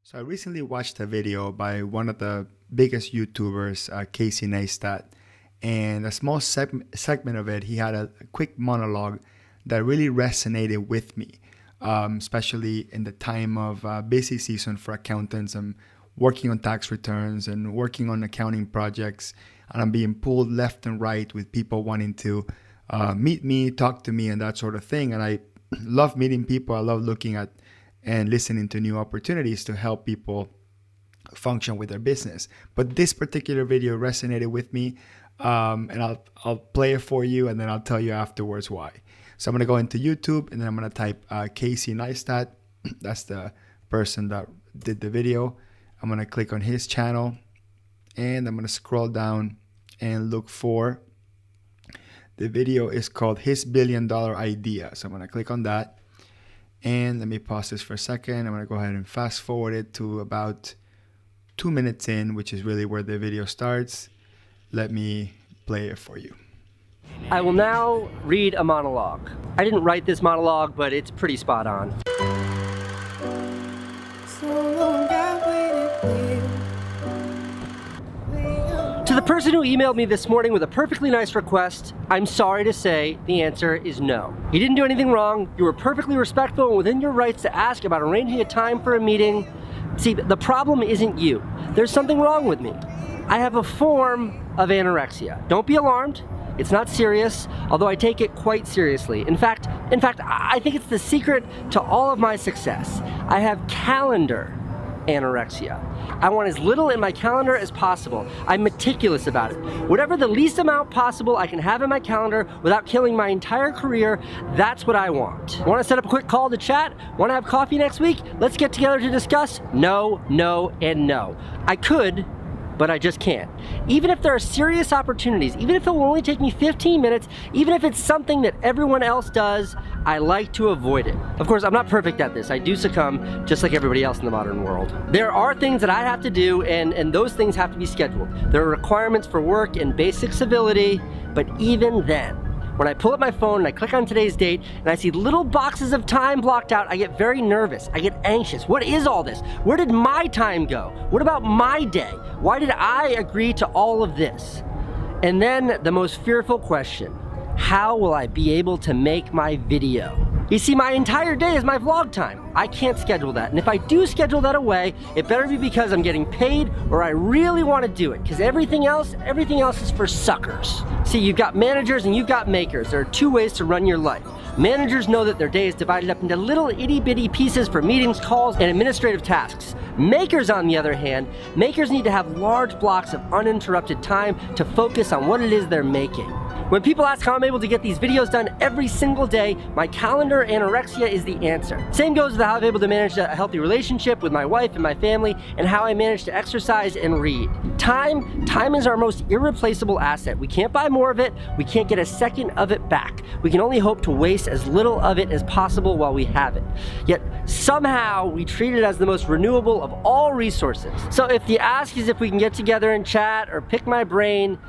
So I recently watched a video by one of the biggest YouTubers, Casey Neistat, and a small segment of it, he had a quick monologue that really resonated with me, especially in the time of busy season for accountants. I'm working on tax returns and working on accounting projects, and I'm being pulled left and right with people wanting to meet me, talk to me, and that sort of thing. And I love meeting people. I love looking at and listening to new opportunities to help people function with their business. But this particular video resonated with me, and I'll play it for you, and then I'll tell you afterwards why. So I'm going to go into YouTube, and then I'm going to type Casey Neistat. That's the person that did the video. I'm going to click on his channel, and I'm going to scroll down and look for the video is called His $1 Billion Idea. So I'm going to click on that. And let me pause this for a second. I'm going to go ahead and fast forward it to about 2 minutes in, which is really where the video starts. Let me play it for you. I will now read a monologue. I didn't write this monologue, but it's pretty spot on. To the person who emailed me this morning with a perfectly nice request, I'm sorry to say the answer is no. You didn't do anything wrong. You were perfectly respectful and within your rights to ask about arranging a time for a meeting. See, the problem isn't you. There's something wrong with me. I have a form of anorexia. Don't be alarmed. It's not serious, although I take it quite seriously. In fact, I think it's the secret to all of my success. I have calendar anorexia. I want as little in my calendar as possible. I'm meticulous about it. Whatever the least amount possible I can have in my calendar without killing my entire career, that's what I want. Want to set up a quick call to chat? Want to have coffee next week? Let's get together to discuss? No, no, and no. I could, but I just can't. Even if there are serious opportunities, even if it will only take me 15 minutes, even if it's something that everyone else does, I like to avoid it. Of course, I'm not perfect at this. I do succumb just like everybody else in the modern world. There are things that I have to do, and those things have to be scheduled. There are requirements for work and basic civility, but even then, when I pull up my phone and I click on today's date and I see little boxes of time blocked out, I get very nervous. I get anxious. What is all this? Where did my time go? What about my day? Why did I agree to all of this? And then the most fearful question, how will I be able to make my video? You see, my entire day is my vlog time. I can't schedule that. And if I do schedule that away, it better be because I'm getting paid or I really want to do it. Because everything else is for suckers. See, you've got managers and you've got makers. There are two ways to run your life. Managers know that their day is divided up into little itty-bitty pieces for meetings, calls, and administrative tasks. Makers, on the other hand, makers need to have large blocks of uninterrupted time to focus on what it is they're making. When people ask how I'm able to get these videos done every single day, my calendar anorexia is the answer. Same goes with how I'm able to manage a healthy relationship with my wife and my family, and how I manage to exercise and read. Time is our most irreplaceable asset. We can't buy more of it. We can't get a second of it back. We can only hope to waste as little of it as possible while we have it. Yet somehow we treat it as the most renewable of all resources. So if the ask is if we can get together and chat or pick my brain,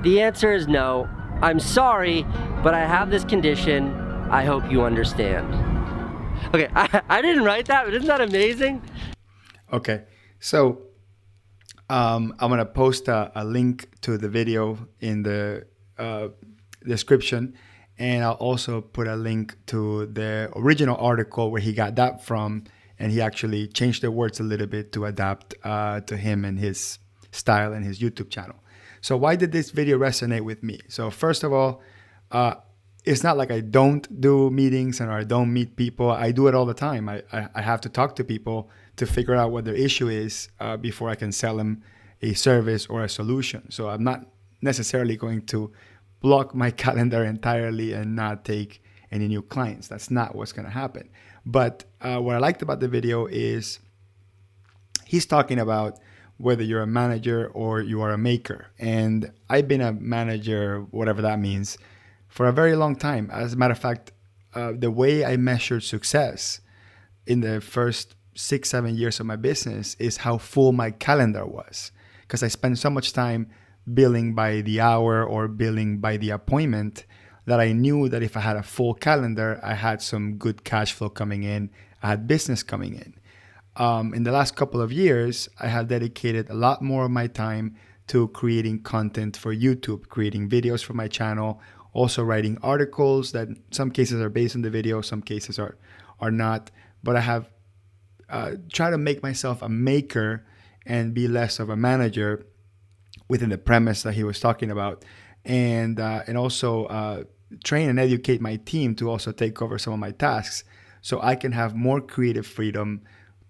the answer is no. I'm sorry, but I have this condition. I hope you understand. Okay, I didn't write that, but isn't that amazing? Okay, so I'm going to post a link to the video in the description, and I'll also put a link to the original article where he got that from, and he actually changed the words a little bit to adapt to him and his style and his YouTube channel. So why did this video resonate with me? So first of all, it's not like I don't do meetings or I don't meet people. I do it all the time. I have to talk to people to figure out what their issue is before I can sell them a service or a solution. So I'm not necessarily going to block my calendar entirely and not take any new clients. That's not what's going to happen. But what I liked about the video is he's talking about whether you're a manager or you are a maker. And I've been a manager, whatever that means, for a very long time. As a matter of fact, the way I measured success in the first 6-7 years of my business is how full my calendar was. Because I spent so much time billing by the hour or billing by the appointment that I knew that if I had a full calendar, I had some good cash flow coming in, I had business coming in. in the last couple of years, I have dedicated a lot more of my time to creating content for YouTube, creating videos for my channel, also writing articles that in some cases are based on the video, some cases are not. But I have tried to make myself a maker and be less of a manager within the premise that he was talking about, and also train and educate my team to also take over some of my tasks, so I can have more creative freedom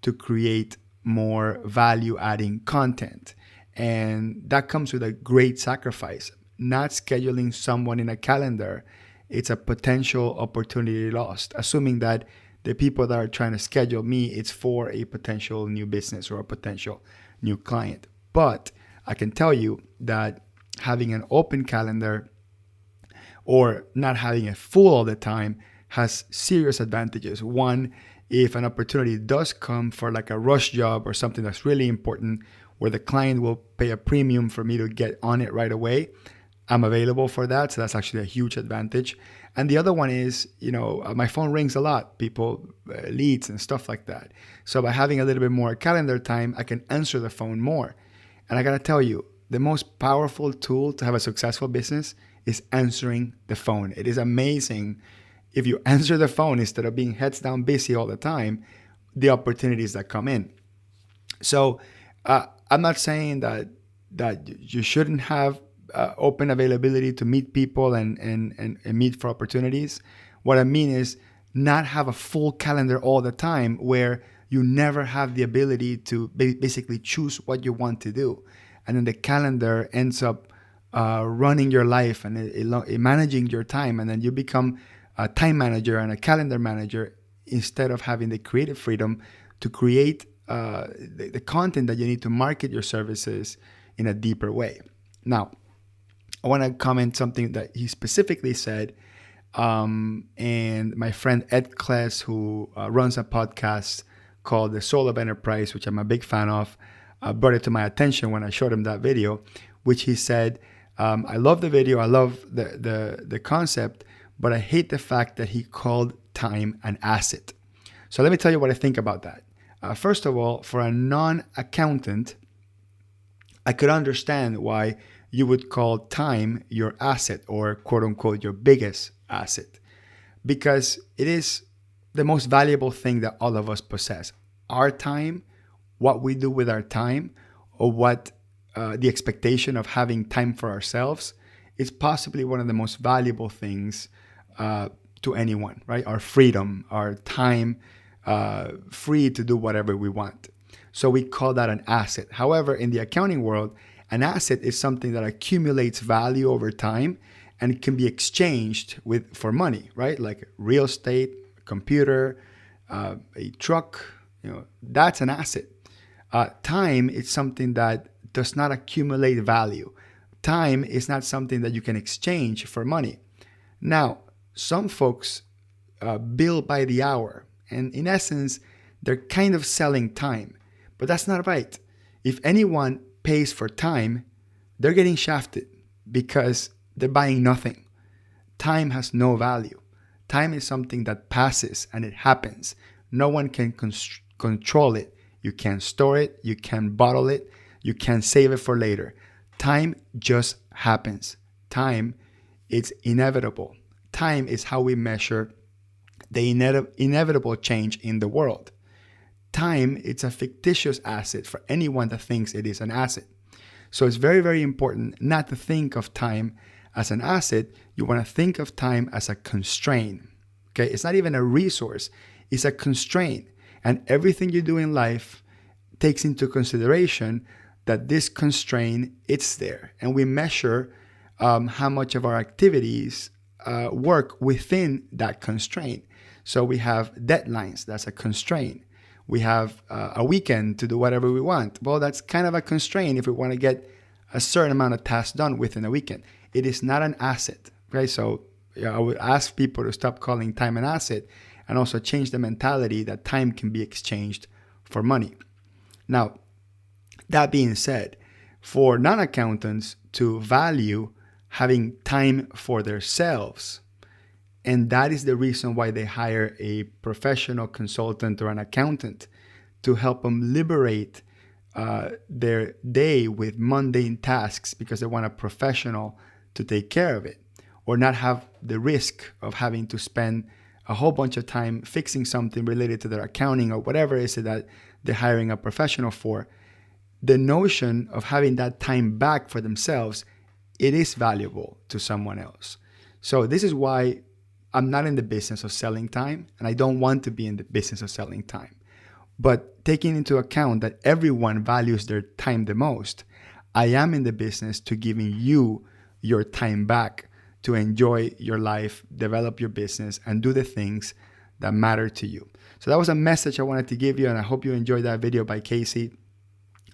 to create more value-adding content. And that comes with a great sacrifice. Not scheduling someone in a calendar, it's a potential opportunity lost, assuming that the people that are trying to schedule me, it's for a potential new business or a potential new client. But I can tell you that having an open calendar or not having it full all the time has serious advantages. One, if an opportunity does come for like a rush job or something that's really important where the client will pay a premium for me to get on it right away, I'm available for that. So that's actually a huge advantage. And the other one is, my phone rings a lot, people, leads and stuff like that. So by having a little bit more calendar time, I can answer the phone more. And I got to tell you, the most powerful tool to have a successful business is answering the phone. It is amazing if you answer the phone instead of being heads down busy all the time, the opportunities that come in. So I'm not saying that you shouldn't have open availability to meet people and meet for opportunities. What I mean is not have a full calendar all the time where you never have the ability to basically choose what you want to do. And then the calendar ends up running your life and managing your time. And then you become a time manager and a calendar manager instead of having the creative freedom to create the content that you need to market your services in a deeper way. Now, I want to comment something that he specifically said. And my friend Ed Kless, who runs a podcast called The Soul of Enterprise, which I'm a big fan of, brought it to my attention when I showed him that video, which he said, I love the video, I love the concept, but I hate the fact that he called time an asset. So let me tell you what I think about that. First of all, for a non-accountant, I could understand why you would call time your asset or quote unquote your biggest asset, because it is the most valuable thing that all of us possess. Our time, what we do with our time, or what the expectation of having time for ourselves is possibly one of the most valuable things to anyone, right? Our freedom, our time, free to do whatever we want. So we call that an asset. However, in the accounting world, an asset is something that accumulates value over time and can be exchanged for money, right? Like real estate, a computer, a truck, that's an asset. Time is something that does not accumulate value. Time is not something that you can exchange for money. Now, some folks bill by the hour, and in essence, they're kind of selling time, but that's not right. If anyone pays for time, they're getting shafted because they're buying nothing. Time has no value. Time is something that passes and it happens. No one can control it. You can't store it. You can't bottle it. You can't save it for later. Time just happens. Time is inevitable. Time is how we measure the inevitable change in the world. Time, it's a fictitious asset for anyone that thinks it is an asset. So it's very, very important not to think of time as an asset. You want to think of time as a constraint. Okay, it's not even a resource. It's a constraint. And everything you do in life takes into consideration that this constraint, it's there. And we measure how much of our activities work within that constraint. So we have deadlines. That's a constraint. We have a weekend to do whatever we want. Well, that's kind of a constraint if we want to get a certain amount of tasks done within a weekend. It is not an asset. Okay, so I would ask people to stop calling time an asset and also change the mentality that time can be exchanged for money. Now, that being said, for non-accountants to value having time for themselves, and that is the reason why they hire a professional consultant or an accountant to help them liberate their day with mundane tasks because they want a professional to take care of it, or not have the risk of having to spend a whole bunch of time fixing something related to their accounting or whatever it is that they're hiring a professional for. The notion of having that time back for themselves, it is valuable to someone else. So this is why I'm not in the business of selling time, and I don't want to be in the business of selling time. But taking into account that everyone values their time the most, I am in the business to giving you your time back to enjoy your life, develop your business, and do the things that matter to you. So that was a message I wanted to give you, and I hope you enjoyed that video by Casey.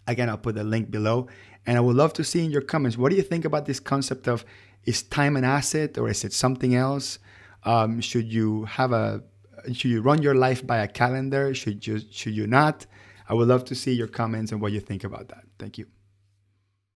Again, I'll put the link below. And I would love to see in your comments, what do you think about this concept of, is time an asset or is it something else? Should you run your life by a calendar? Should you not? I would love to see your comments and what you think about that. Thank you.